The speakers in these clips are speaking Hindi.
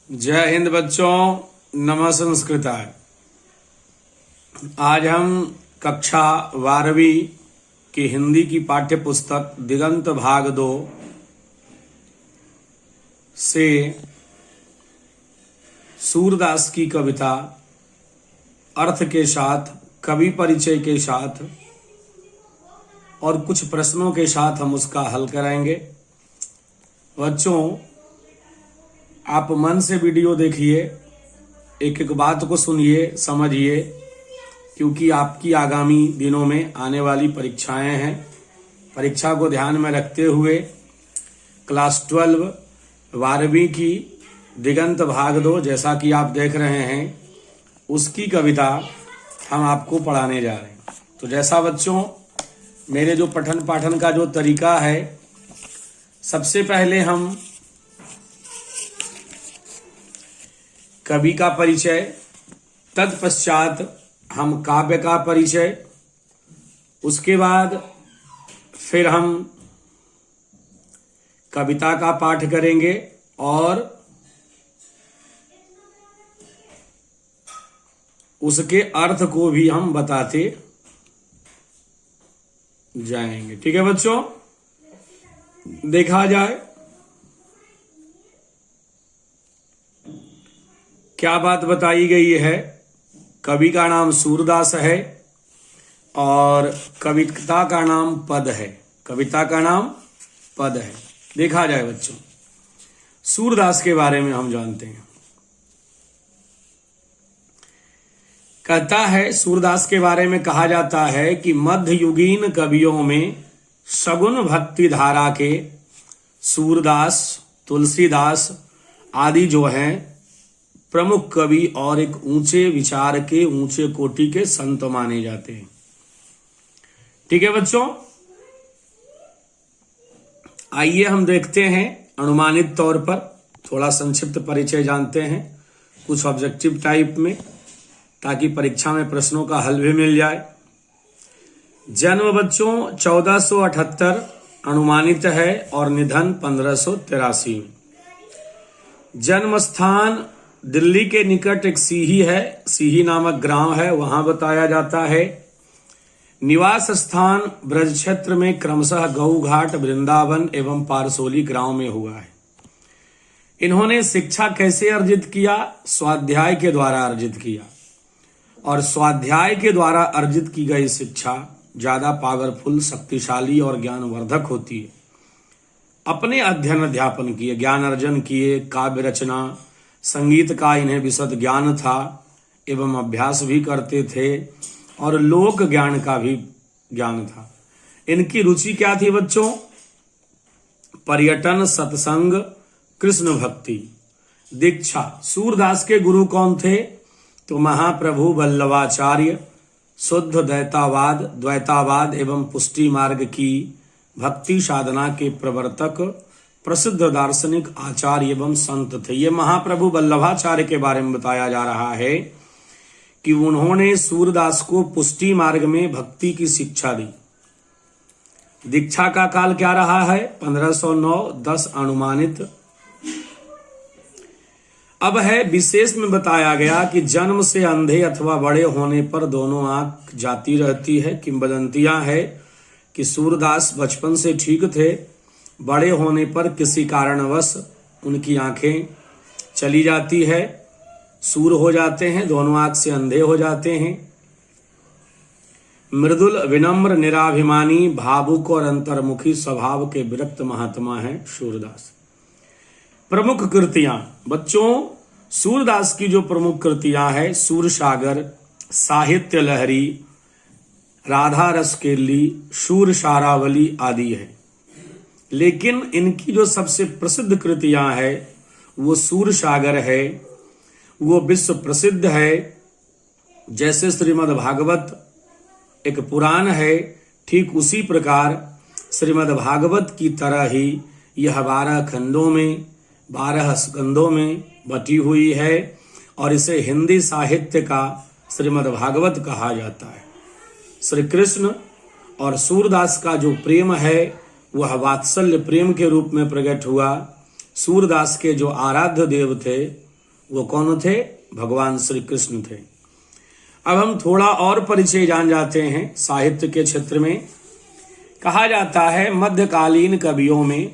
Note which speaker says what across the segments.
Speaker 1: जय हिंद बच्चों, नमः संस्कृताय। आज हम कक्षा 12वीं की हिंदी की पाठ्य पुस्तक दिगंत भाग 2 से सूरदास की कविता अर्थ के साथ, कवि परिचय के साथ और कुछ प्रश्नों के साथ हम उसका हल कराएंगे। बच्चों, आप मन से वीडियो देखिए, एक एक बात को सुनिए, समझिए, क्योंकि आपकी आगामी दिनों में आने वाली परीक्षाएं हैं। परीक्षा को ध्यान में रखते हुए क्लास 12 12वीं की दिगंत भाग 2 जैसा कि आप देख रहे हैं, उसकी कविता हम आपको पढ़ाने जा रहे हैं। तो जैसा बच्चों, मेरे जो पठन पाठन का जो तरीका है, सबसे पहले हम कवि का परिचय, तत्पश्चात हम काव्य का परिचय, उसके बाद फिर हम कविता का पाठ करेंगे और उसके अर्थ को भी हम बताते जाएंगे। ठीक है बच्चों, देखा जाए क्या बात बताई गई है। कवि का नाम सूरदास है और कविता का नाम पद है। कविता का नाम पद है। देखा जाए बच्चों, सूरदास के बारे में हम जानते हैं। कहता है, सूरदास के बारे में कहा जाता है कि मध्ययुगीन कवियों में सगुन भक्ति धारा के सूरदास, तुलसीदास आदि जो हैं प्रमुख कवि और एक ऊंचे विचार के, ऊंचे कोटि के संत माने जाते हैं। ठीक है बच्चों, आइए हम देखते हैं अनुमानित तौर पर, थोड़ा संक्षिप्त परिचय जानते हैं, कुछ ऑब्जेक्टिव टाइप में, ताकि परीक्षा में प्रश्नों का हल भी मिल जाए। जन्म बच्चों 1478 अनुमानित है और निधन 1583 में। जन्म स्थान दिल्ली के निकट एक सीही है, सीही नामक ग्राम है, वहां बताया जाता है। निवास स्थान ब्रज क्षेत्र में क्रमशः गऊ घाट, वृंदावन एवं पारसोली गांव में हुआ है। इन्होंने शिक्षा कैसे अर्जित किया? स्वाध्याय के द्वारा अर्जित किया, और स्वाध्याय के द्वारा अर्जित की गई शिक्षा ज्यादा पावरफुल, शक्तिशाली और ज्ञानवर्धक होती है। अपने अध्ययन अध्यापन किए, ज्ञान अर्जन किए, काव्य रचना, संगीत का इन्हें विशद ज्ञान था एवं अभ्यास भी करते थे, और लोक ज्ञान का भी ज्ञान था। इनकी रुचि क्या थी बच्चों? पर्यटन, सत्संग, कृष्ण भक्ति। दीक्षा, सूरदास के गुरु कौन थे? तो महाप्रभु वल्लभाचार्य, शुद्ध द्वैतावाद एवं पुष्टि मार्ग की भक्ति साधना के प्रवर्तक, प्रसिद्ध दार्शनिक, आचार्य एवं संत थे। ये महाप्रभु वल्लभाचार्य के बारे में बताया जा रहा है कि उन्होंने सूरदास को पुष्टि मार्ग में भक्ति की शिक्षा दी। दीक्षा का काल क्या रहा है? 1509-10 अनुमानित। अब है विशेष में बताया गया कि जन्म से अंधे अथवा बड़े होने पर दोनों आंख जाती रहती है। किंवदंतियां है कि सूरदास बचपन से ठीक थे, बड़े होने पर किसी कारणवश उनकी आंखें चली जाती है, सूर हो जाते हैं, दोनों आंख से अंधे हो जाते हैं। मृदुल, विनम्र, निराभिमानी, भावुक और अंतर्मुखी स्वभाव के विरक्त महात्मा हैं सूरदास। प्रमुख कृतियां बच्चों, सूरदास की जो प्रमुख कृतियां हैं, सूरसागर, साहित्य लहरी, राधा रसकेली, शूर शारावली आदि है। लेकिन इनकी जो सबसे प्रसिद्ध कृतियां है वो सूरसागर है, वो विश्व प्रसिद्ध है। जैसे श्रीमद् भागवत एक पुराण है, ठीक उसी प्रकार श्रीमद् भागवत की तरह ही यह 12 खंडों में, 12 स्कंदों में बटी हुई है, और इसे हिंदी साहित्य का श्रीमद् भागवत कहा जाता है। श्री कृष्ण और सूरदास का जो प्रेम है वह वात्सल्य प्रेम के रूप में प्रकट हुआ। सूरदास के जो आराध्य देव थे वो कौन थे? भगवान श्री कृष्ण थे। अब हम थोड़ा और परिचय जान जाते हैं। साहित्य के क्षेत्र में कहा जाता है मध्यकालीन कवियों में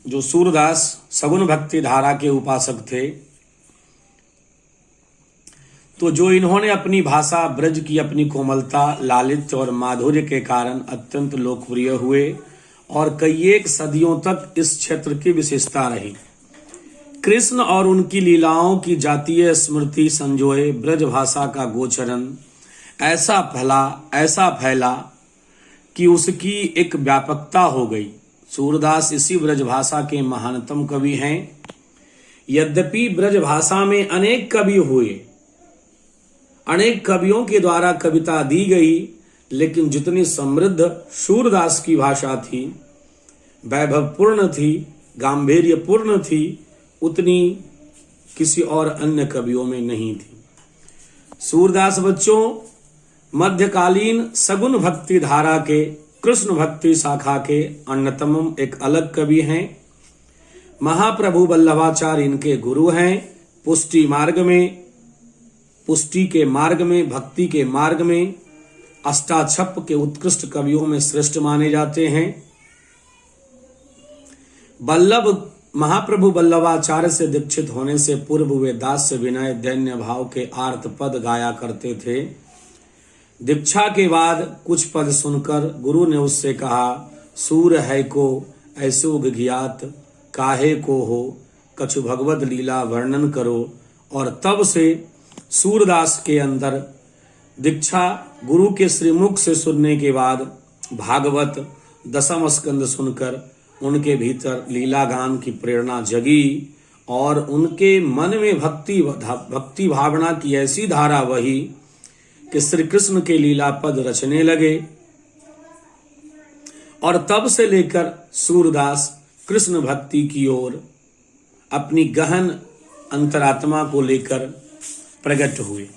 Speaker 1: जो सूरदास सगुन भक्ति धारा के उपासक थे, तो जो इन्होंने अपनी भाषा ब्रज की अपनी कोमलता, लालित्य और माधुर्य के कारण अत्यंत लोकप्रिय हुए और कई एक सदियों तक इस क्षेत्र की विशेषता रही। कृष्ण और उनकी लीलाओं की जातीय स्मृति संजोए ब्रज भाषा का गोचरण ऐसा फैला कि उसकी एक व्यापकता हो गई। सूरदास इसी ब्रज भाषा के महानतम कवि हैं। यद्यपि ब्रज भाषा में अनेक कवि हुए, अनेक कवियों के द्वारा कविता दी गई, लेकिन जितनी समृद्ध सूरदास की भाषा थी, वैभवपूर्ण थी, गांधीर्यपूर्ण थी, उतनी किसी और अन्य कवियों में नहीं थी। सूरदास बच्चों मध्यकालीन सगुन भक्ति धारा के कृष्ण भक्ति शाखा के अन्यतम एक अलग कवि हैं। महाप्रभु वल्लभाचार्य इनके गुरु हैं। पुष्टि के मार्ग में भक्ति के मार्ग में अष्टाक्षप के उत्कृष्ट कवियों में श्रेष्ठ माने जाते हैं। महाप्रभु वल्लभाचार्य से दीक्षित होने से पूर्व वे दास्य विनय दैन्य भाव के आर्त पद गाया करते थे। दीक्षा के बाद कुछ पद सुनकर गुरु ने उससे कहा, सूर है को ऐसो ज्ञात काहे को हो, कछु भगवत लीला वर्णन करो। और तब से सूरदास के अंदर दीक्षा गुरु के श्रीमुख से सुनने के बाद भागवत दसम स्कंद सुनकर उनके भीतर लीला गान की प्रेरणा जगी और उनके मन में भक्ति भावना की ऐसी धारा बही कि श्री कृष्ण के लीला पद रचने लगे। और तब से लेकर सूरदास कृष्ण भक्ति की ओर अपनी गहन अंतरात्मा को लेकर प्रकट हुए।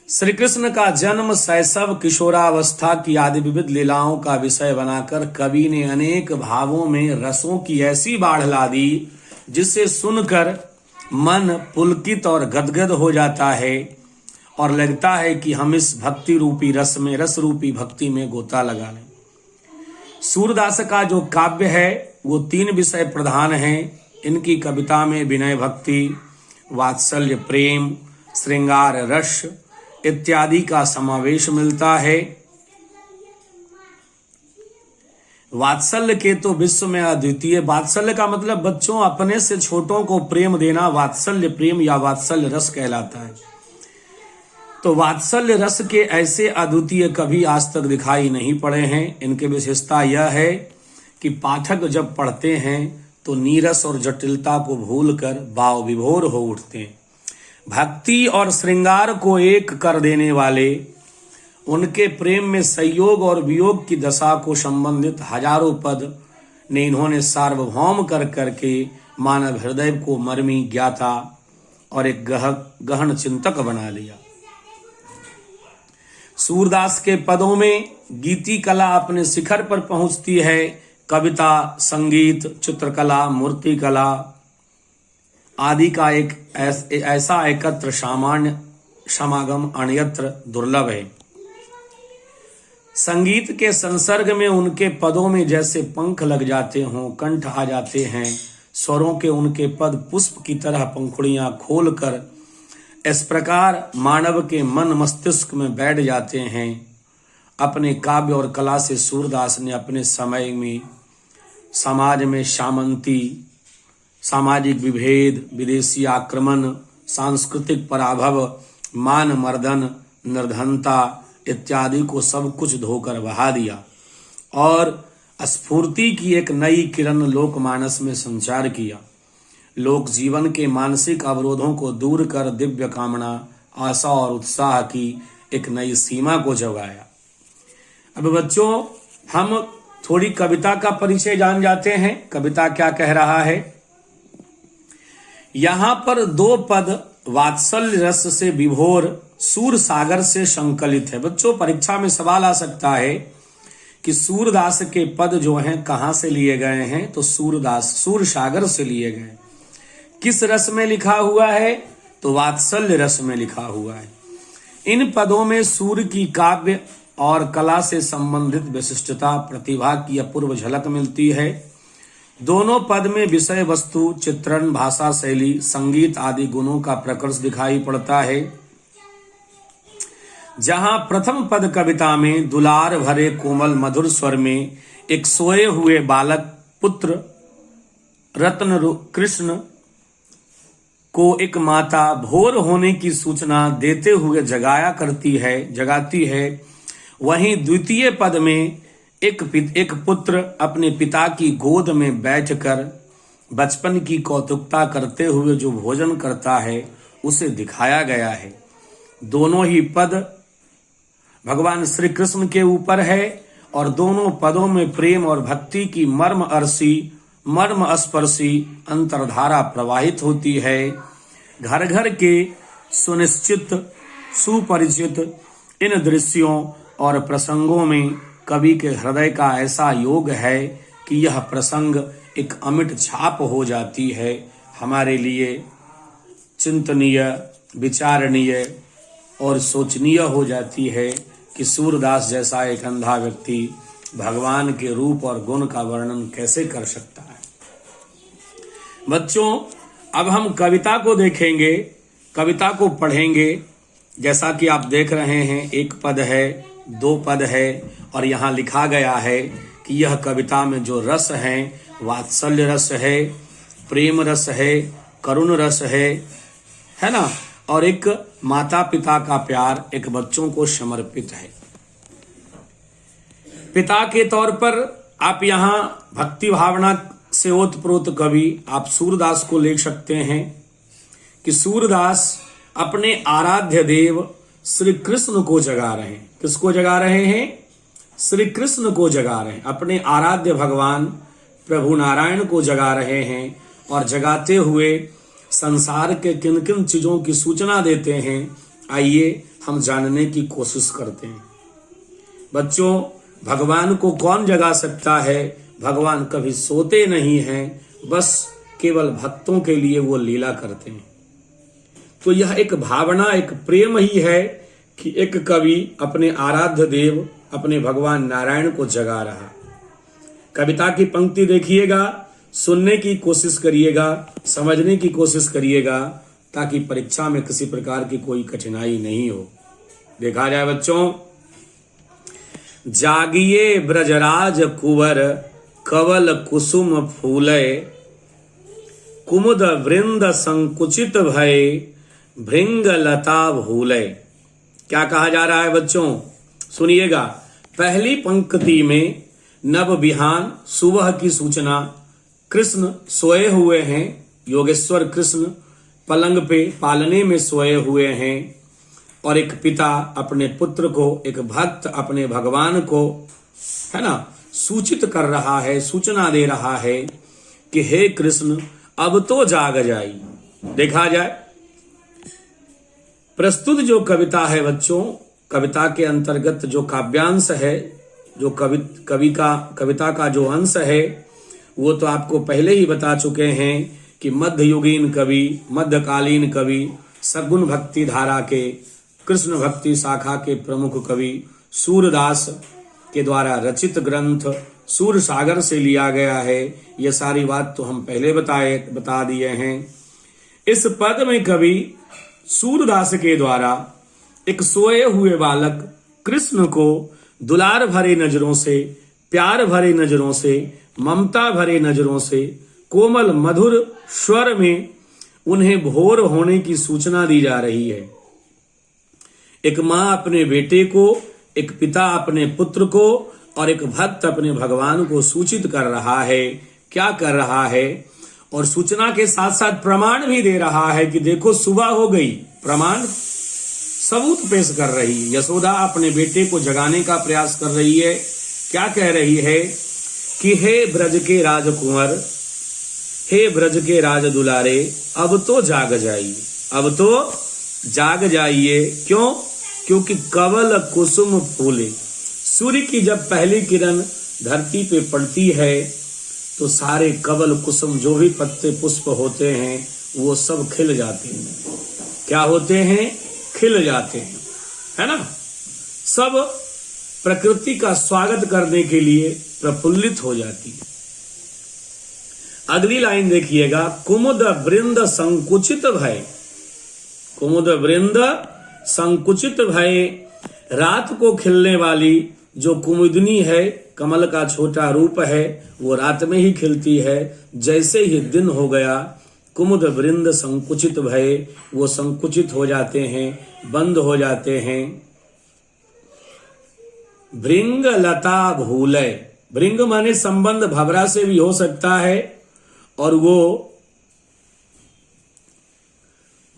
Speaker 1: श्री कृष्ण का जन्म, शैशव, किशोरावस्था की आदि विविध लीलाओं का विषय बनाकर कवि ने अनेक भावों में रसों की ऐसी बाढ़ ला दी जिसे सुनकर मन पुलकित और गदगद हो जाता है और लगता है कि हम इस भक्ति रूपी रस रूपी भक्ति में गोता लगा लें। सूरदास का जो काव्य है वो 3 विषय प्रधान हैं। इनकी कविता में विनय भक्ति, वात्सल्य प्रेम, श्रृंगार रस इत्यादि का समावेश मिलता है। वात्सल्य के तो विश्व में अद्वितीय, वात्सल्य का मतलब बच्चों अपने से छोटों को प्रेम देना वात्सल्य प्रेम या वात्सल्य रस कहलाता है। तो वात्सल्य रस के ऐसे अद्वितीय कभी आज तक दिखाई नहीं पड़े हैं। इनकी विशेषता यह है कि पाठक जब पढ़ते हैं तो नीरस और जटिलता को भूलकर भाव विभोर हो उठते हैं। भक्ति और श्रृंगार को एक कर देने वाले, उनके प्रेम में संयोग और वियोग की दशा को संबंधित हजारों पद ने इन्होंने सार्वभौम कर करके मानव हृदय को मर्मी ज्ञाता और एक गहन चिंतक बना लिया। सूरदास के पदों में गीति कला अपने शिखर पर पहुंचती है। कविता, संगीत, चित्रकला, मूर्ति कला आदि का एक ऐसा एकत्र सामान्य समागम अन्यत्र दुर्लभ है। संगीत के संसर्ग में उनके पदों में जैसे पंख लग जाते हों, कंठ आ जाते हैं। स्वरों के उनके पद पुष्प की तरह पंखुड़ियां खोलकर इस प्रकार मानव के मन मस्तिष्क में बैठ जाते हैं। अपने काव्य और कला से सूरदास ने अपने समय में समाज में सामंती, सामाजिक विभेद, विदेशी आक्रमण, सांस्कृतिक पराभव, मान मर्दन, निर्धनता इत्यादि को सब कुछ धोकर बहा दिया और स्फूर्ति की एक नई किरण लोकमानस में संचार किया। लोक जीवन के मानसिक अवरोधों को दूर कर दिव्य कामना, आशा और उत्साह की एक नई सीमा को जगाया। अब बच्चों हम थोड़ी कविता का परिचय जान जाते हैं। कविता क्या कह रहा है? यहां पर 2 पद वात्सल्य रस से विभोर सूर सागर से संकलित है। बच्चों परीक्षा में सवाल आ सकता है कि सूरदास के पद जो हैं कहाँ से लिए गए हैं, तो सूरदास सूरसागर से लिए गए। किस रस में लिखा हुआ है, तो वात्सल्य रस में लिखा हुआ है। इन पदों में सूर की काव्य और कला से संबंधित विशिष्टता, प्रतिभा की अपूर्व झलक मिलती है। दोनों पद में विषय वस्तु, चित्रण, भाषा शैली, संगीत आदि गुणों का प्रकर्ष दिखाई पड़ता है। जहां प्रथम पद कविता में दुलार भरे कोमल मधुर स्वर में एक सोए हुए बालक पुत्र रत्न कृष्ण को एक माता भोर होने की सूचना देते हुए जगाती है, वहीं द्वितीय पद में एक पुत्र अपने पिता की गोद में बैठकर बचपन की कौतुकता करते हुए जो भोजन करता है उसे दिखाया गया है। दोनों ही पद भगवान श्री कृष्ण के ऊपर है और दोनों पदों में प्रेम और भक्ति की मर्म स्पर्शी अंतर्धारा प्रवाहित होती है। घर घर के सुनिश्चित सुपरिचित इन दृश्यों और प्रसंगों में कवि के हृदय का ऐसा योग है कि यह प्रसंग एक अमिट छाप हो जाती है, हमारे लिए चिंतनीय, विचारणीय और सोचनीय हो जाती है कि सूरदास जैसा एक अंधा व्यक्ति भगवान के रूप और गुण का वर्णन कैसे कर सकता है। बच्चों, अब हम कविता को देखेंगे, कविता को पढ़ेंगे। जैसा कि आप देख रहे हैं, एक पद है, दो पद है और यहाँ लिखा गया है कि यह कविता में जो रस है वात्सल्य रस है, प्रेम रस है, करुण रस है ना, और एक माता पिता का प्यार, एक बच्चों को समर्पित है। पिता के तौर पर आप यहाँ भक्ति भावना से ओतप्रोत कवि आप सूरदास को ले सकते हैं कि सूरदास अपने आराध्य देव श्री कृष्ण को जगा रहे हैं। किसको जगा रहे हैं? श्री कृष्ण को जगा रहे हैं। अपने आराध्य भगवान प्रभु नारायण को जगा रहे हैं और जगाते हुए संसार के किन किन चीजों की सूचना देते हैं, आइए हम जानने की कोशिश करते हैं। बच्चों, भगवान को कौन जगा सकता है? भगवान कभी सोते नहीं हैं, बस केवल भक्तों के लिए वो लीला करते हैं। तो यह एक भावना, एक प्रेम ही है कि एक कवि अपने आराध्य देव, अपने भगवान नारायण को जगा रहा। कविता की पंक्ति देखिएगा, सुनने की कोशिश करिएगा, समझने की कोशिश करिएगा, ताकि परीक्षा में किसी प्रकार की कोई कठिनाई नहीं हो। देखा जाए बच्चों, जागिए ब्रजराज कुंवर कवल कुसुम फूलय, कुमुद वृंद संकुचित भय भृंग लता भूलय। क्या कहा जा रहा है बच्चों? सुनिएगा। पहली पंक्ति में नव बिहान सुबह की सूचना, कृष्ण सोए हुए हैं, योगेश्वर कृष्ण पलंग पे पालने में सोए हुए हैं और एक पिता अपने पुत्र को, एक भक्त अपने भगवान को, है ना, सूचित कर रहा है, सूचना दे रहा है कि हे कृष्ण अब तो जाग जाई। देखा जाए, प्रस्तुत जो कविता है बच्चों, कविता के अंतर्गत जो काव्यांश है, जो कविता का जो अंश है, वो तो आपको पहले ही बता चुके हैं कि मध्ययुगीन कवि, मध्यकालीन कवि, सगुण भक्ति धारा के, कृष्ण भक्ति शाखा के प्रमुख कवि सूरदास के द्वारा रचित ग्रंथ सूरसागर से लिया गया है। यह सारी बात तो हम पहले बता दिए हैं। इस पद में कवि सूरदास के द्वारा एक सोए हुए बालक कृष्ण को दुलार भरे नजरों से, प्यार भरे नजरों से, ममता भरे नजरों से, कोमल मधुर स्वर में उन्हें भोर होने की सूचना दी जा रही है। एक माँ अपने बेटे को, एक पिता अपने पुत्र को और एक भक्त अपने भगवान को सूचित कर रहा है। क्या कर रहा है? और सूचना के साथ साथ प्रमाण भी दे रहा है कि देखो सुबह हो गई। प्रमाण, सबूत पेश कर रही है। यशोदा अपने बेटे को जगाने का प्रयास कर रही है। क्या कह रही है कि हे ब्रज के राजकुंवर, हे ब्रज के राज दुलारे, अब तो जाग जाइए, अब तो जाग जाइए। क्यों? क्योंकि कवल कुसुम फूले, सूर्य की जब पहली किरण धरती पे पड़ती है तो सारे कवल कुसुम जो भी पत्ते पुष्प होते हैं वो सब खिल जाते हैं। क्या होते हैं? खिल जाते हैं, है ना। सब प्रकृति का स्वागत करने के लिए प्रफुल्लित हो जाती है। अगली लाइन देखिएगा, कुमुद वृंद संकुचित भय। कुमुद वृंद संकुचित भय, रात को खिलने वाली जो कुमुदनी है, कमल का छोटा रूप है, वो रात में ही खिलती है। जैसे ही दिन हो गया, कुमुद वृंद संकुचित भय, वो संकुचित हो जाते हैं, बंद हो जाते हैं। भृंग लता भूलय, भृंग माने संबंध भवरा से भी हो सकता है, और वो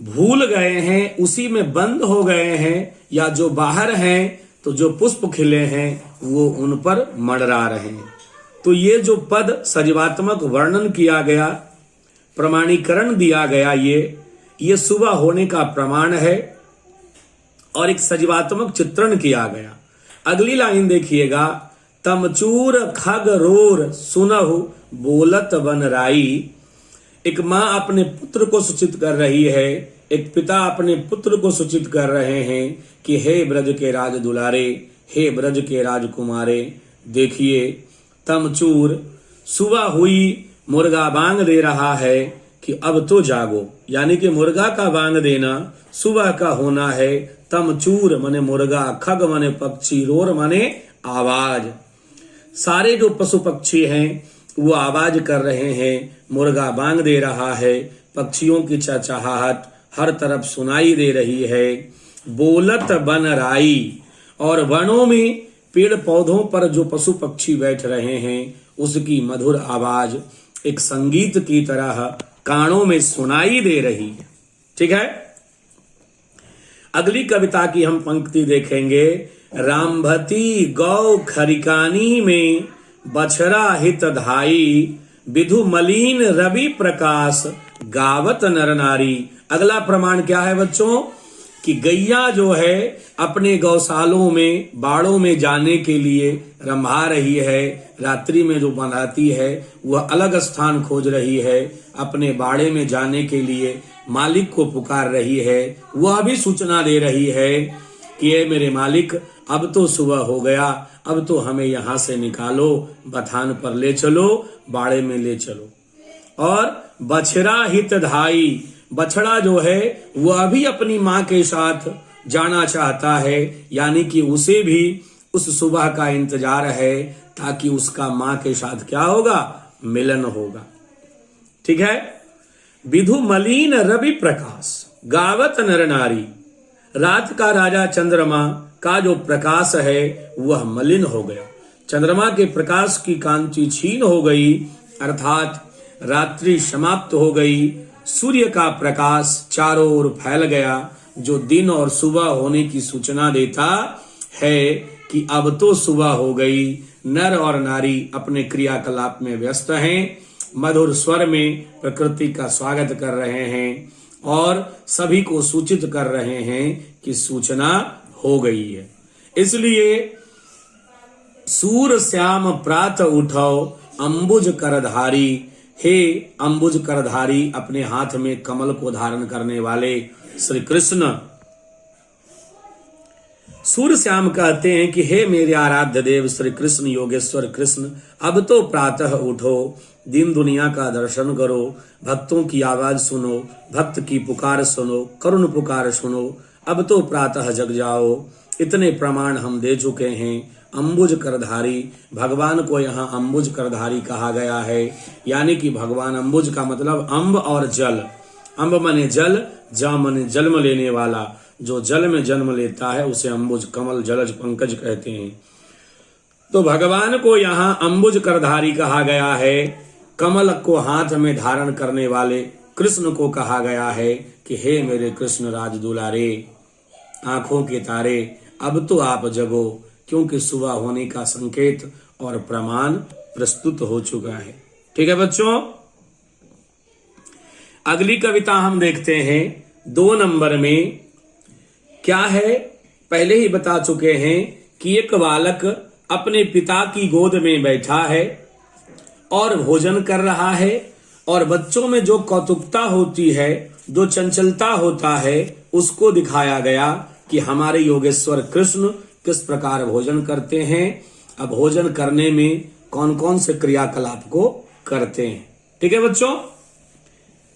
Speaker 1: भूल गए हैं, उसी में बंद हो गए हैं, या जो बाहर हैं तो जो पुष्प खिले हैं वो उन पर मंडरा रहे हैं। तो ये जो पद सजीवात्मक वर्णन किया गया, प्रमाणीकरण दिया गया, ये सुबह होने का प्रमाण है और एक सजीवात्मक चित्रण किया गया। अगली लाइन देखिएगा, तमचूर खग रोर सुनहु बोलत वन राई। एक माँ अपने पुत्र को सूचित कर रही है, एक पिता अपने पुत्र को सूचित कर रहे हैं कि हे ब्रज के राज दुलारे, हे ब्रज के राजकुमारे, देखिए तमचूर, सुबह हुई, मुर्गा बांग दे रहा है कि अब तो जागो, यानी कि मुर्गा का बांग देना सुबह का होना है। तमचूर माने मुर्गा, खग माने पक्षी, रोर माने आवाज। सारे जो पशु पक्षी हैं वो आवाज कर रहे हैं, मुर्गा बांग दे रहा है, पक्षियों की चहचहाहट हर तरफ सुनाई दे रही है। बोलत बन राई, और वनों में पेड़ पौधों पर जो पशु पक्षी बैठ रहे हैं उसकी मधुर आवाज एक संगीत की तरह कानों में सुनाई दे रही है। ठीक है। अगली कविता की हम पंक्ति देखेंगे, रामभती गौ खरिकानी में बछरा हित धाई, विधु मलिन रवि प्रकाश गावत नर नारी। अगला प्रमाण क्या है बच्चों? कि गैया जो है अपने गौशालों में, बाड़ों में जाने के लिए रंभा रही है, रात्रि में जो बनाती है वह अलग स्थान खोज रही है, अपने बाड़े में जाने के लिए मालिक को पुकार रही है। वह भी सूचना दे रही है कि ये मेरे मालिक, अब तो सुबह हो गया, अब तो हमें यहाँ से निकालो, बथान पर ले चलो, बाड़े में ले चलो। और बछड़ा हित धाई, बछड़ा जो है वह भी अपनी माँ के साथ जाना चाहता है, यानी कि उसे भी उस सुबह का इंतजार है ताकि उसका माँ के साथ क्या होगा? मिलन होगा। ठीक है। विधु मलिन रवि प्रकाश गावत नर नारी, रात का राजा चंद्रमा का जो प्रकाश है वह मलिन हो गया, चंद्रमा के प्रकाश की कांति छीन हो गई, अर्थात रात्रि समाप्त हो गई। सूर्य का प्रकाश चारों ओर फैल गया, जो दिन और सुबह होने की सूचना देता है कि अब तो सुबह हो गई। नर और नारी अपने क्रियाकलाप में व्यस्त हैं, मधुर स्वर में प्रकृति का स्वागत कर रहे हैं और सभी को सूचित कर रहे हैं कि सूचना हो गई है। इसलिए सूर श्याम प्रात उठो अंबुज करधारी, हे अंबुज करधारी, अपने हाथ में कमल को धारण करने वाले श्री कृष्ण। सूर्य श्याम कहते हैं कि हे मेरे आराध्य देव श्री कृष्ण, योगेश्वर कृष्ण, अब तो प्रातः उठो, दिन दुनिया का दर्शन करो, भक्तों की आवाज सुनो, भक्त की पुकार सुनो, करुण पुकार सुनो, अब तो प्रातः जग जाओ। इतने प्रमाण हम दे चुके हैं। अंबुज करधारी, भगवान को यहाँ अंबुज करधारी कहा गया है, यानी कि भगवान अंबुज का मतलब अम्ब और जल। अम्ब माने जल, जा माने जन्म लेने वाला, जो जल में जन्म लेता है उसे अंबुज, कमल, जलज, पंकज कहते हैं। तो भगवान को यहाँ अंबुज करधारी कहा गया है। कमल को हाथ में धारण करने वाले कृष्ण को कहा गया है कि हे मेरे कृष्ण राज दुलारे, आंखों के तारे, अब तो आप जगो, क्योंकि सुबह होने का संकेत और प्रमाण प्रस्तुत हो चुका है। ठीक है बच्चों। अगली कविता हम देखते हैं 2 नंबर में। क्या है? पहले ही बता चुके हैं कि एक बालक अपने पिता की गोद में बैठा है और भोजन कर रहा है, और बच्चों में जो कौतुकता होती है, जो चंचलता होता है, उसको दिखाया गया कि हमारे योगेश्वर कृष्ण किस प्रकार भोजन करते हैं, अब भोजन करने में कौन कौन से क्रियाकलाप को करते हैं। ठीक है बच्चों,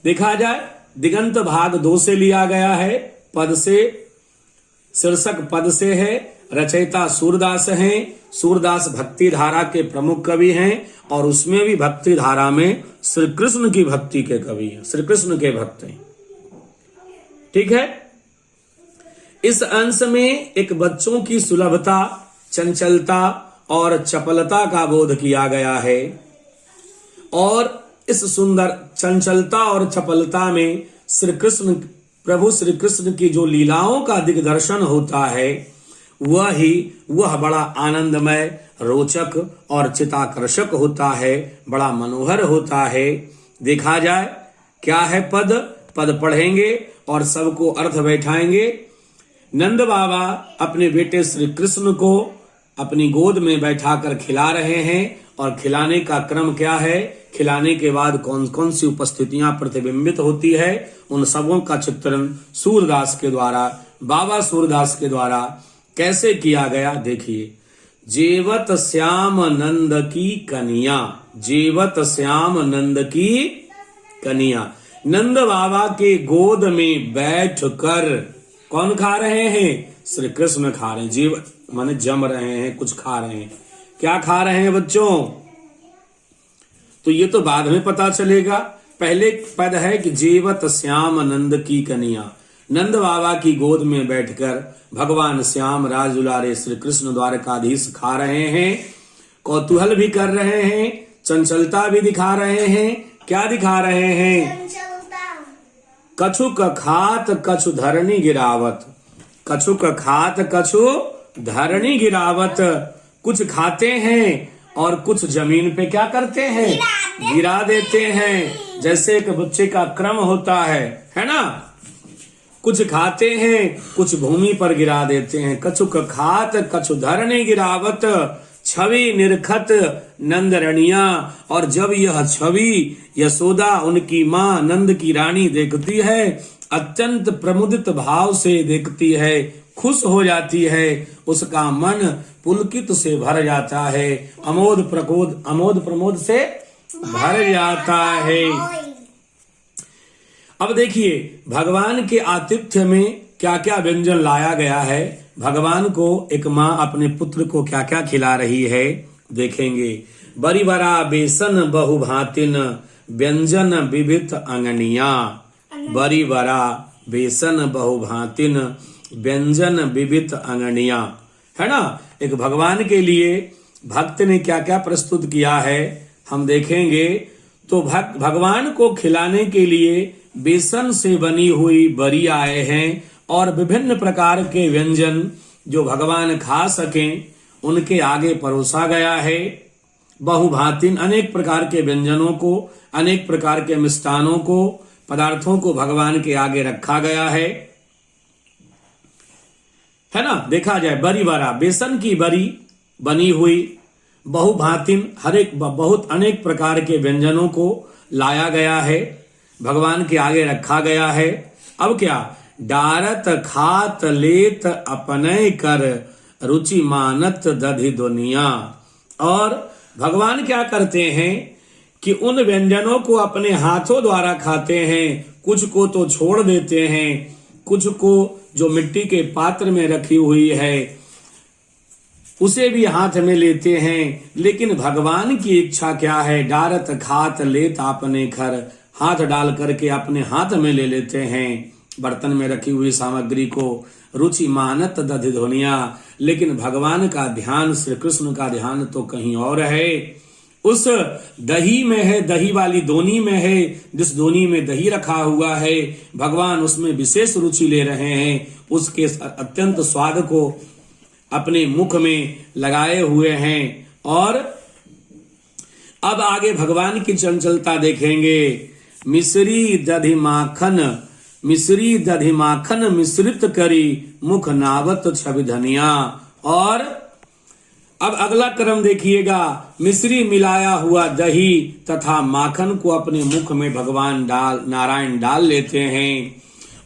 Speaker 1: देखा जाए दिगंत भाग 2 से लिया गया है, पद से, शीर्षक पद से है, रचयिता सूरदास हैं, सूरदास भक्ति धारा के प्रमुख कवि हैं, और उसमें भी भक्ति धारा में श्री कृष्ण की भक्ति के कवि हैं, श्री कृष्ण के भक्त हैं। ठीक है, इस अंश में एक बच्चों की सुलभता, चंचलता और चपलता का बोध किया गया है, और इस सुंदर चंचलता और चपलता में श्री कृष्ण, प्रभु श्री कृष्ण की जो लीलाओं का दिग्दर्शन होता है, वह बड़ा आनंदमय, रोचक और चिताकर्षक होता है, बड़ा मनोहर होता है। देखा जाए क्या है पद पढ़ेंगे और सबको अर्थ बैठाएंगे। नंद बाबा अपने बेटे श्री कृष्ण को अपनी गोद में बैठाकर खिला रहे हैं, और खिलाने का क्रम क्या है, खिलाने के बाद कौन कौन सी उपस्थितियां प्रतिबिंबित होती है, उन सबों का चित्रण सूरदास के द्वारा, बाबा सूरदास के द्वारा कैसे किया गया देखिए। जेवत श्याम नंद की कन्या, जेवत श्याम नंद की कन्या, नंद बाबा के गोद में बैठकर कौन खा रहे हैं, श्री कृष्ण खा रहे हैं। जीव माने जम रहे हैं, कुछ खा रहे हैं। क्या खा रहे हैं बच्चों, तो ये तो बाद में पता चलेगा। पहले पद है कि जीवत श्याम नंद की कन्या, नंद बाबा की गोद में बैठकर भगवान श्याम राज दुलारे श्री कृष्ण द्वारकाधीश खा रहे हैं, कौतूहल भी कर रहे हैं, चंचलता भी दिखा रहे हैं। क्या दिखा रहे हैं, कछुक खात कछु धरणी गिरावत, कछुक खात कछु धरणी गिरावत, कुछ खाते हैं और कुछ जमीन पे क्या करते हैं, गिरा देते हैं। जैसे एक बच्चे का क्रम होता है ना, कुछ खाते हैं, कुछ भूमि पर गिरा देते हैं। कछुक खात कछु धरणी गिरावत, छवि निरखत नंदरणिया, और जब यह छवि यशोदा उनकी माँ नंद की रानी देखती है, अत्यंत प्रमुदित भाव से देखती है, खुश हो जाती है, उसका मन पुलकित से भर जाता है, अमोद प्रमोद से भर जाता है। अब देखिए भगवान के आतिथ्य में क्या क्या व्यंजन लाया गया है, भगवान को एक माँ अपने पुत्र को क्या क्या खिला रही है देखेंगे। बरी बरा बेसन बहु भातिन व्यंजन विविध अंगनिया, बरी बरा बेसन बहु भातिन व्यंजन विविध अंगनिया, है ना। एक भगवान के लिए भक्त ने क्या क्या प्रस्तुत किया है हम देखेंगे। तो भगवान को खिलाने के लिए बेसन से बनी हुई बरी आए हैं, और विभिन्न प्रकार के व्यंजन जो भगवान खा सकें उनके आगे परोसा गया है। बहुभातिन, अनेक प्रकार के व्यंजनों को, अनेक प्रकार के मिष्टानों को, पदार्थों को भगवान के आगे रखा गया है ना। देखा जाए बरी बरा, बेसन की बरी बनी हुई, बहुभातिन, बहुत अनेक प्रकार के व्यंजनों को लाया गया है, भगवान के आगे रखा गया है। अब क्या, डारत खात लेत अपने कर रुचि मानत दधि दुनिया, और भगवान क्या करते हैं कि उन व्यंजनों को अपने हाथों द्वारा खाते हैं, कुछ को तो छोड़ देते हैं, कुछ को जो मिट्टी के पात्र में रखी हुई है उसे भी हाथ में लेते हैं। लेकिन भगवान की इच्छा क्या है, डारत खात लेत अपने खर, हाथ डाल करके अपने हाथ में ले लेते हैं बर्तन में रखी हुई सामग्री को, रुचि मानत दधि धुनिया। लेकिन भगवान का ध्यान, श्री कृष्ण का ध्यान तो कहीं और है, उस दही में है, दही वाली दोनी में है, जिस दोनी में दही रखा हुआ है, भगवान उसमें विशेष रुचि ले रहे हैं, उसके अत्यंत स्वाद को अपने मुख में लगाए हुए हैं। और अब आगे भगवान की चंचलता देखेंगे। मिश्री दधि माखन मिश्रित करी मुख नावत छवि धनिया, और अब अगला क्रम देखिएगा, मिश्री मिलाया हुआ दही तथा माखन को अपने मुख में भगवान नारायण डाल लेते हैं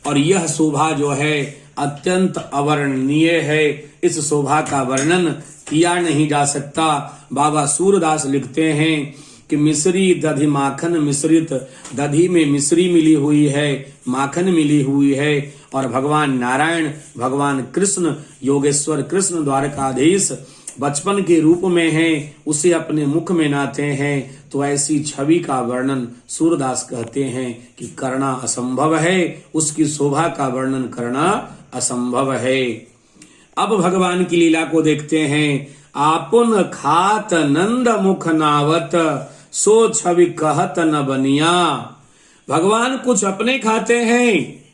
Speaker 1: और यह शोभा जो है अत्यंत अवर्णनीय है। इस शोभा का वर्णन किया नहीं जा सकता। बाबा सूरदास लिखते हैं कि मिश्री दधि माखन मिश्रित, दधी में मिश्री मिली हुई है, माखन मिली हुई है और भगवान नारायण, भगवान कृष्ण, योगेश्वर कृष्ण द्वारकाधीश बचपन के रूप में हैं, उसे अपने मुख में नाते हैं। तो ऐसी छवि का वर्णन सूरदास कहते हैं कि करना असंभव है, उसकी शोभा का वर्णन करना असंभव है। अब भगवान की लीला को देखते हैं। आपुन खात नंद मुख नावत, सो छवि कहत न बनिया। भगवान कुछ अपने खाते हैं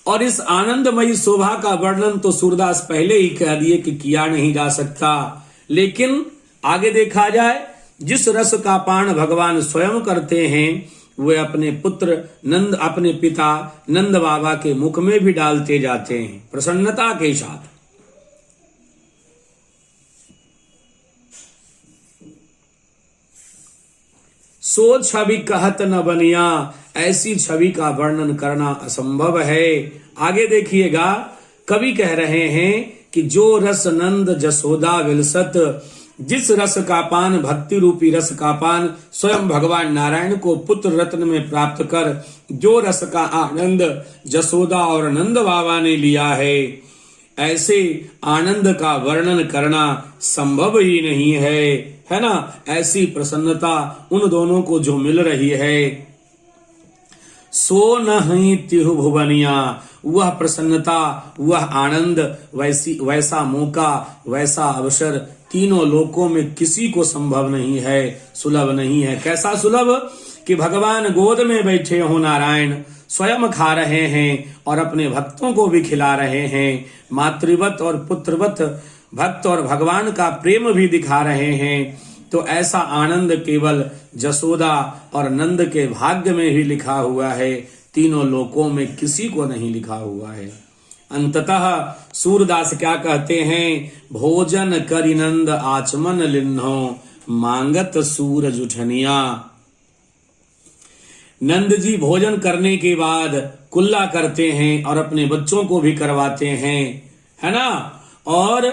Speaker 1: और इस आनंदमयी शोभा का वर्णन तो सूरदास पहले ही कह दिए कि किया नहीं जा सकता। लेकिन आगे देखा जाए, जिस रस का पान भगवान स्वयं करते हैं वे अपने पुत्र नंद, अपने पिता नंद बाबा के मुख में भी डालते जाते हैं प्रसन्नता के साथ। सो छवि कहत न बनिया, ऐसी छवि का वर्णन करना असंभव है। आगे देखिएगा, कवि कह रहे हैं कि जो रस नंद जसोदा विलसत, जिस रस का पान, भक्ति रूपी रस का पान स्वयं भगवान नारायण को पुत्र रत्न में प्राप्त कर जो रस का आनंद जसोदा और नंद बाबा ने लिया है, ऐसे आनंद का वर्णन करना संभव ही नहीं है ना। ऐसी प्रसन्नता उन दोनों को जो मिल रही है, सो नहीं तिहु भुवनिया, वह प्रसन्नता, वह आनंद, वैसा मौका, वैसा अवसर तीनों लोकों में किसी को संभव नहीं है, सुलभ नहीं है। कैसा सुलभ कि भगवान गोद में बैठे हो नारायण, स्वयं खा रहे हैं और अपने भक्तों को भी खिला रहे हैं। मातृवत और पुत्रवत भक्त और भगवान का प्रेम भी दिखा रहे हैं। तो ऐसा आनंद केवल जसोदा और नंद के भाग्य में ही लिखा हुआ है, तीनों लोकों में किसी को नहीं लिखा हुआ है। अंततः सूरदास क्या कहते हैं, भोजन करि नंद आचमन लिन्हो, मांगत सूरज उठनिया। नंद जी भोजन करने के बाद कुल्ला करते हैं और अपने बच्चों को भी करवाते हैं, है ना। और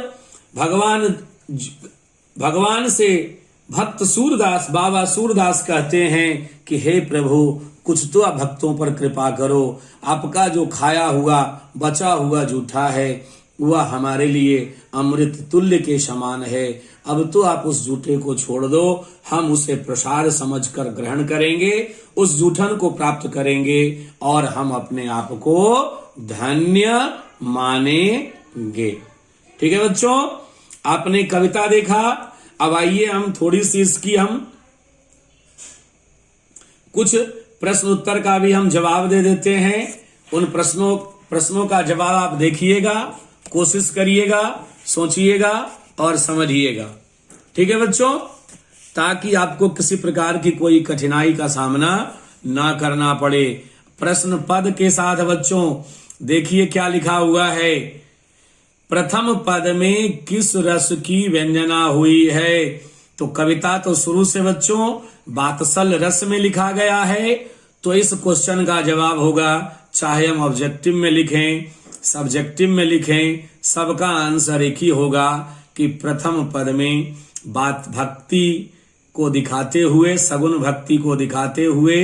Speaker 1: भगवान से भक्त सूरदास, बाबा सूरदास कहते हैं कि हे प्रभु, कुछ तो भक्तों पर कृपा करो, आपका जो खाया हुआ बचा हुआ जूठा है वह हमारे लिए अमृत तुल्य के समान है। अब तो आप उस जूठे को छोड़ दो, हम उसे प्रसाद समझकर ग्रहण करेंगे, उस जूठन को प्राप्त करेंगे और हम अपने आप को धन्य मानेंगे। ठीक है बच्चों, आपने कविता देखा। अब आइए हम थोड़ी सी इसकी हम कुछ प्रश्न उत्तर का भी हम जवाब दे देते हैं। उन प्रश्नों का जवाब आप देखिएगा, कोशिश करिएगा, सोचिएगा और समझिएगा। ठीक है बच्चों, ताकि आपको किसी प्रकार की कोई कठिनाई का सामना ना करना पड़े। प्रश्न पद के साथ बच्चों देखिए क्या लिखा हुआ है। प्रथम पद में किस रस की व्यंजना हुई है? तो कविता तो शुरू से बच्चों वात्सल रस में लिखा गया है, तो इस क्वेश्चन का जवाब होगा, चाहे हम ऑब्जेक्टिव में लिखें, सब्जेक्टिव में लिखें, सबका आंसर एक ही होगा कि प्रथम पद में बात भक्ति को दिखाते हुए, सगुण भक्ति को दिखाते हुए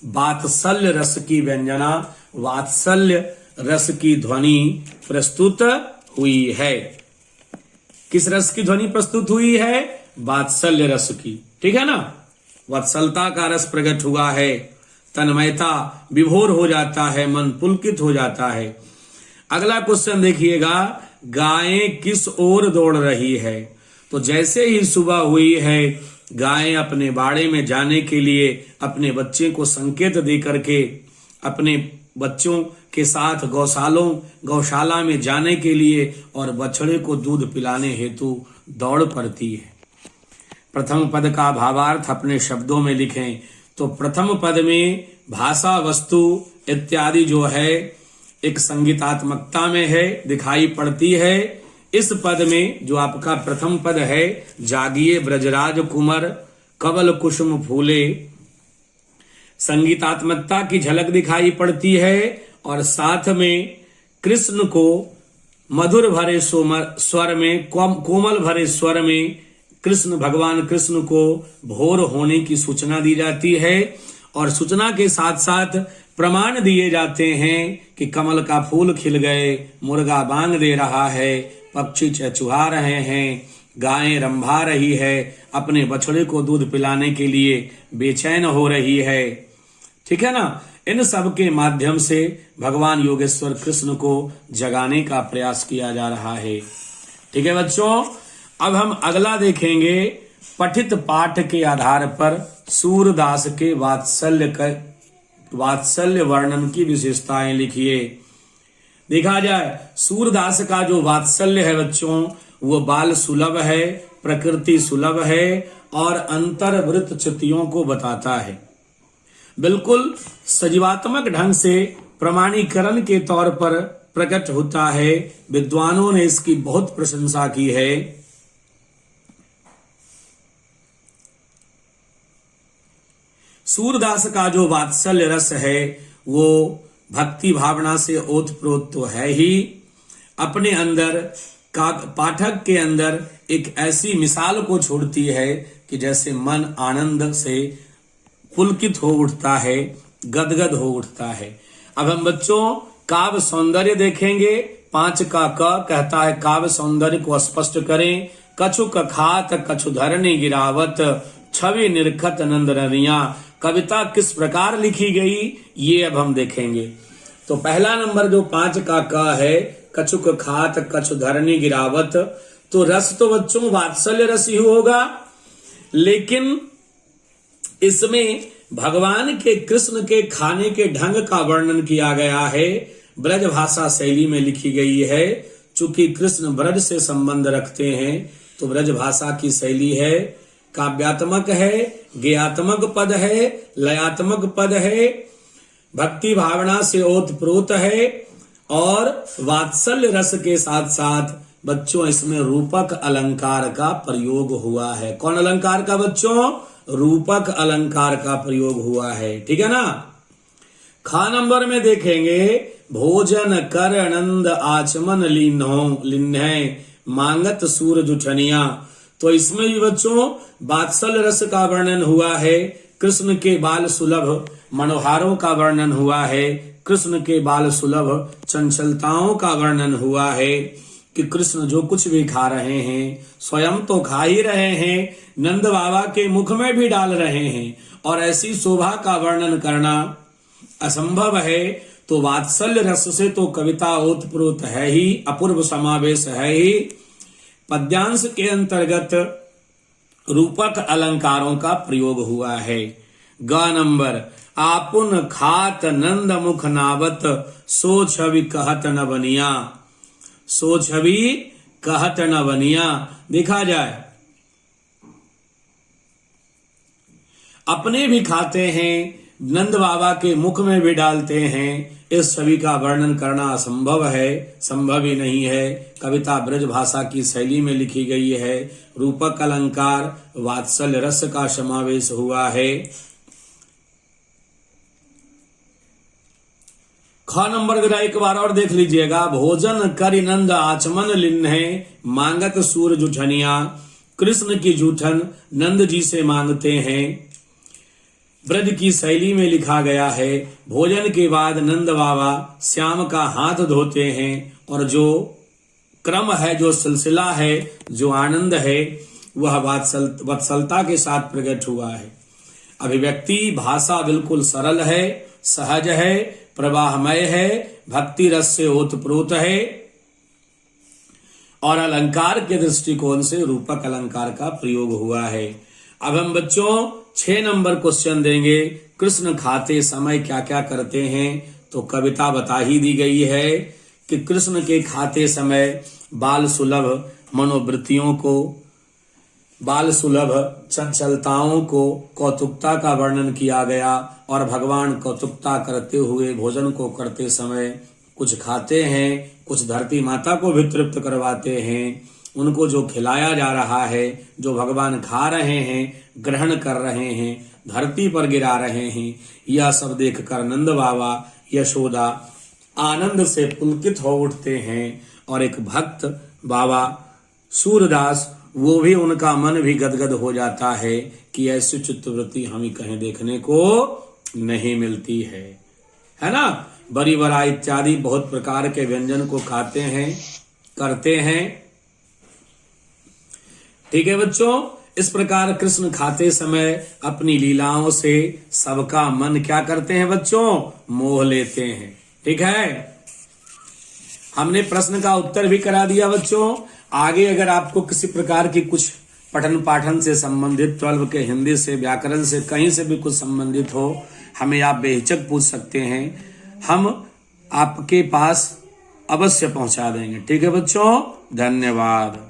Speaker 1: वात्सल्य रस की व्यंजना, वात्सल्य रस की ध्वनि प्रस्तुत हुई है। किस रस की ध्वनि प्रस्तुत हुई है? वात्सल्य रस की। ठीक है ना, वत्सलता का रस प्रकट हुआ है, तन्मयता विभोर हो जाता है, मन पुलकित हो जाता है। अगला क्वेश्चन देखिएगा, गायें किस ओर दौड़ रही है? तो जैसे ही सुबह हुई है, गायें अपने बाड़े में जाने के लिए अपने बच्चे को संकेत दे करके अपने बच्चों के साथ गौशाला में जाने के लिए और बछड़े को दूध पिलाने हेतु दौड़ पड़ती है। प्रथम पद का भावार्थ अपने शब्दों में लिखें। तो प्रथम पद में भाषा, वस्तु इत्यादि जो है एक संगीतात्मकता में है, दिखाई पड़ती है। इस पद में जो आपका प्रथम पद है, जागिए ब्रजराज कुंवर कवल कुसुम फूले, संगीतात्मकता की झलक दिखाई पड़ती है और साथ में कृष्ण को मधुर भरे स्वर में, कोमल भरे स्वर में कृष्ण, भगवान कृष्ण को भोर होने की सूचना दी जाती है और सूचना के साथ साथ प्रमाण दिए जाते हैं कि कमल का फूल खिल गए, मुर्गा बांग दे रहा है, पक्षी चहचहा रहे हैं, गायें रंभा रही है, अपने बछड़े को दूध पिलाने के लिए बेचैन हो रही है। ठीक है ना। इन सब के माध्यम से भगवान योगेश्वर कृष्ण को जगाने का प्रयास किया जा रहा है। ठीक है बच्चों, अब हम अगला देखेंगे। पठित पाठ के आधार पर सूरदास के वात्सल्य वर्णन की विशेषताएं लिखिए। देखा जाए, सूरदास का जो वात्सल्य है बच्चों, वो बाल सुलभ है, प्रकृति सुलभ है और अंतर्वृत्त चित्तियों को बताता है। बिल्कुल सजीवात्मक ढंग से प्रमाणीकरण के तौर पर प्रकट होता है। विद्वानों ने इसकी बहुत प्रशंसा की है। सूरदास का जो वात्सल्य रस है वो भक्ति भावना से ओतप्रोत तो है ही, अपने अंदर पाठक के अंदर एक ऐसी मिसाल को छोड़ती है कि जैसे मन आनंद से पुलकित हो उठता है, गदगद हो उठता है। अब हम बच्चों काव्य सौंदर्य देखेंगे। 5 का क कहता है काव्य सौंदर्य को स्पष्ट करें। कछुक खात कछु धरनी गिरावत, छवि निरखत नंद नरिया। कविता किस प्रकार लिखी गई ये अब हम देखेंगे। तो पहला नंबर जो 5 का क है, कछुक खात कछु धरनी गिरावत, तो रस तो बच्चों वात्सल्य रस ही होगा, लेकिन इसमें भगवान के कृष्ण के खाने के ढंग का वर्णन किया गया है। ब्रज भाषा शैली में लिखी गई है। चूंकि कृष्ण ब्रज से संबंध रखते हैं तो ब्रज भाषा की शैली है, काव्यात्मक है, गेयात्मक पद है, लयात्मक पद है, भक्ति भावना से ओतप्रोत है और वात्सल्य रस के साथ साथ बच्चों इसमें रूपक अलंकार का प्रयोग हुआ है। कौन अलंकार का बच्चों? रूपक अलंकार का प्रयोग हुआ है। ठीक है ना। खा नंबर में देखेंगे, भोजन कर आनंद आचमन लिन्ह मांगत सूर जुठनिया। तो इसमें भी बच्चों वात्सल्य रस का वर्णन हुआ है, कृष्ण के बाल सुलभ मनोहारों का वर्णन हुआ है, कृष्ण के बाल सुलभ चंचलताओं का वर्णन हुआ है कि कृष्ण जो कुछ भी खा रहे हैं स्वयं तो खा ही रहे हैं, नंद बाबा के मुख में भी डाल रहे हैं और ऐसी शोभा का वर्णन करना असंभव है। तो वात्सल्य रस से तो कविता ओतप्रोत है ही, अपूर्व समावेश है ही। पद्यांश के अंतर्गत रूपक अलंकारों का प्रयोग हुआ है। ग नंबर, आपुन खात नंद मुख नावत, सो छवि कहत न बनिया। सो छवि कहत न बनिया। देखा जाए, अपने भी खाते हैं, नंद बाबा के मुख में भी डालते हैं, इस छवि का वर्णन करना असंभव है, संभव ही नहीं है। कविता ब्रज भाषा की शैली में लिखी गई है, रूपक अलंकार वात्सल्य रस का समावेश हुआ है। ख नंबर जरा एक बार और देख लीजिएगा, भोजन करि नंद आचमन लिन्ह मांगत सूर जुठनिया। कृष्ण की जूठन नंद जी से मांगते हैं। ब्रज की शैली में लिखा गया है, भोजन के बाद नंद बाबा श्याम का हाथ धोते हैं और जो क्रम है, जो सिलसिला है, जो आनंद है, वह वत्सलता के साथ प्रकट हुआ है। अभिव्यक्ति भाषा बिल्कुल सरल है, सहज है, प्रवाहमय है, भक्ति रस से ओतप्रोत है और अलंकार के दृष्टिकोण से रूपक अलंकार का प्रयोग हुआ है। अब हम बच्चों 6 नंबर क्वेश्चन देंगे, कृष्ण खाते समय क्या क्या करते हैं। तो कविता बता ही दी गई है कि कृष्ण के खाते समय बाल सुलभ मनोवृत्तियों को, बाल सुलभ चंचलताओं को, कौतुकता का वर्णन किया गया और भगवान कौतुकता करते हुए भोजन को करते समय कुछ खाते हैं, कुछ धरती माता को भी तृप्त करवाते हैं। उनको जो खिलाया जा रहा है, जो भगवान खा रहे हैं, ग्रहण कर रहे हैं, धरती पर गिरा रहे हैं, यह सब देखकर नंद बाबा यशोदा आनंद से पुलकित हो उठते हैं। और एक भक्त बाबा सूरदास, वो भी, उनका मन भी गदगद हो जाता है कि ऐसी चित्तवृत्ति हमें कहीं देखने को नहीं मिलती है ना। बरी बरा इत्यादि बहुत प्रकार के व्यंजन को खाते हैं, करते हैं। ठीक है बच्चों, इस प्रकार कृष्ण खाते समय अपनी लीलाओं से सबका मन क्या करते हैं बच्चों, मोह लेते हैं। ठीक है, हमने प्रश्न का उत्तर भी करा दिया बच्चों। आगे अगर आपको किसी प्रकार की कुछ पठन पाठन से संबंधित, 12 के हिंदी से, व्याकरण से, कहीं से भी कुछ संबंधित हो, हमें आप बेहिचक पूछ सकते हैं, हम आपके पास अवश्य पहुंचा देंगे। ठीक है बच्चों, धन्यवाद।